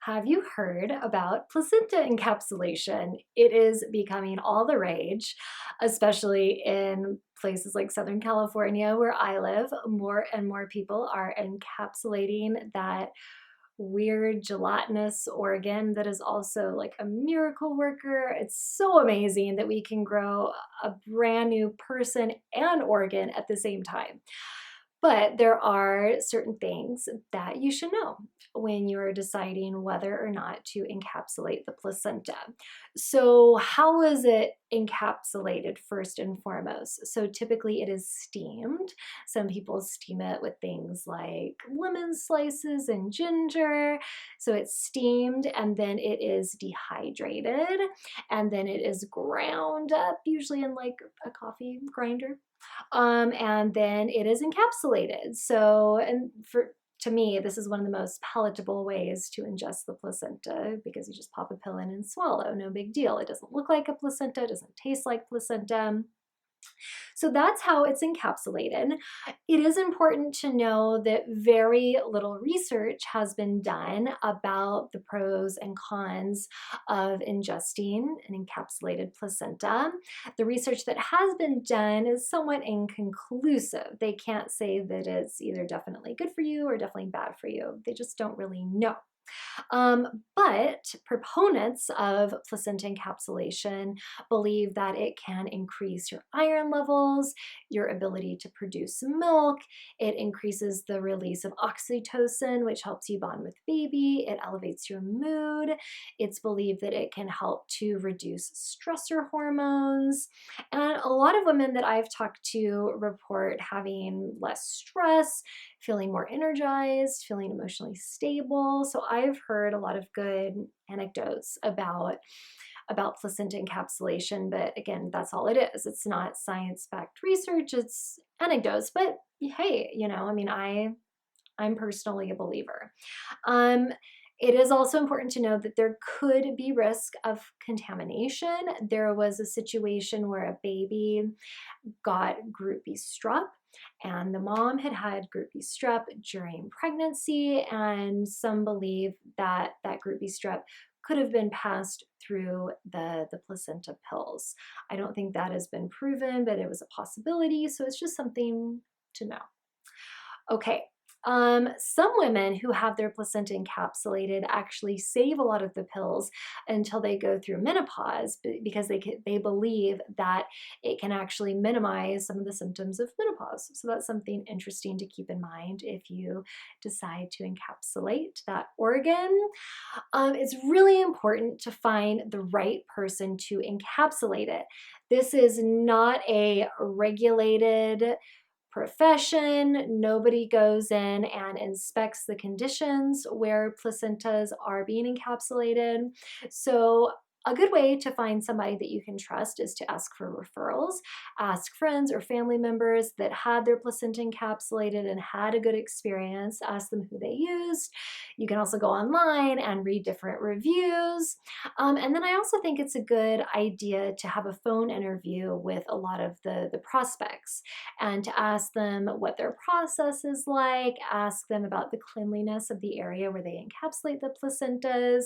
Have you heard about placenta encapsulation? It is becoming all the rage, especially in places like Southern California, where I live. More and more people are encapsulating that weird gelatinous organ that is also like a miracle worker. It's so amazing that we can grow a brand new person and organ at the same time. But there are certain things that you should know when you're deciding whether or not to encapsulate the placenta. So, how is it encapsulated first and foremost? So, typically it is steamed. Some people steam it with things like lemon slices and ginger. So, it's steamed and then it is dehydrated and then it is ground up, usually in like a coffee grinder, and then it is encapsulated. So, and for to me, this is one of the most palatable ways to ingest the placenta because you just pop a pill in and swallow. No big deal. It doesn't look like a placenta, it doesn't taste like placenta. So that's how it's encapsulated. It is important to know that very little research has been done about the pros and cons of ingesting an encapsulated placenta. The research that has been done is somewhat inconclusive. They can't say that it's either definitely good for you or definitely bad for you. They just don't really know. But proponents of placenta encapsulation believe that it can increase your iron levels, your ability to produce milk. It increases the release of oxytocin, which helps you bond with baby. It elevates your mood. It's believed that it can help to reduce stressor hormones. And a lot of women that I've talked to report having less stress, feeling more energized, feeling emotionally stable. So I've heard a lot of good anecdotes about placenta encapsulation, but again, that's all it is. It's not science-backed research, it's anecdotes, but hey, I mean, I'm personally a believer. Um, it is also important to know that there could be risk of contamination. There was a situation where a baby got group B strep, and the mom had had group B strep during pregnancy, and some believe that that group B strep could have been passed through the placenta pills. I don't think that has been proven, but it was a possibility, so it's just something to know. Okay. Some women who have their placenta encapsulated actually save a lot of the pills until they go through menopause because they believe that it can actually minimize some of the symptoms of menopause. So that's something interesting to keep in mind if you decide to encapsulate that organ. It's really important to find the right person to encapsulate it. This is not a regulated profession. Nobody goes in and inspects the conditions where placentas are being encapsulated. So a good way to find somebody that you can trust is to ask for referrals. Ask friends or family members that had their placenta encapsulated and had a good experience. Ask them who they used. You can also go online and read different reviews. And then I also think it's a good idea to have a phone interview with a lot of the prospects and to ask them what their process is like, ask them about the cleanliness of the area where they encapsulate the placentas,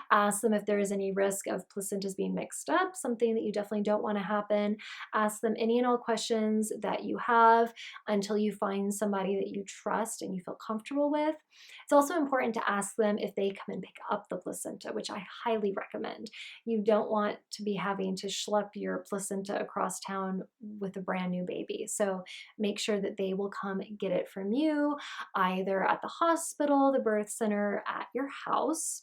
ask them if there is any risk of placentas being mixed up, something that you definitely don't want to happen. Ask them any and all questions that you have until you find somebody that you trust and you feel comfortable with. It's also important to ask them if they come and pick up the placenta, which I highly recommend. You don't want to be having to schlep your placenta across town with a brand new baby. So make sure that they will come get it from you, either at the hospital, the birth center, at your house.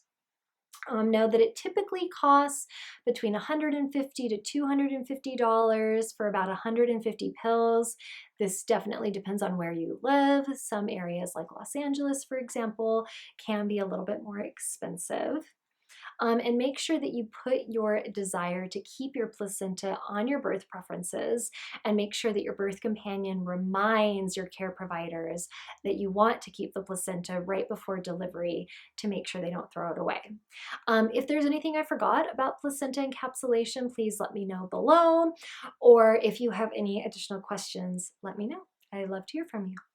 Know that it typically costs between $150 to $250 for about 150 pills. This definitely depends on where you live. Some areas like Los Angeles, for example, can be a little bit more expensive. And make sure that you put your desire to keep your placenta on your birth preferences and make sure that your birth companion reminds your care providers that you want to keep the placenta right before delivery to make sure they don't throw it away. If there's anything I forgot about placenta encapsulation, please let me know below. Or if you have any additional questions, let me know. I'd love to hear from you.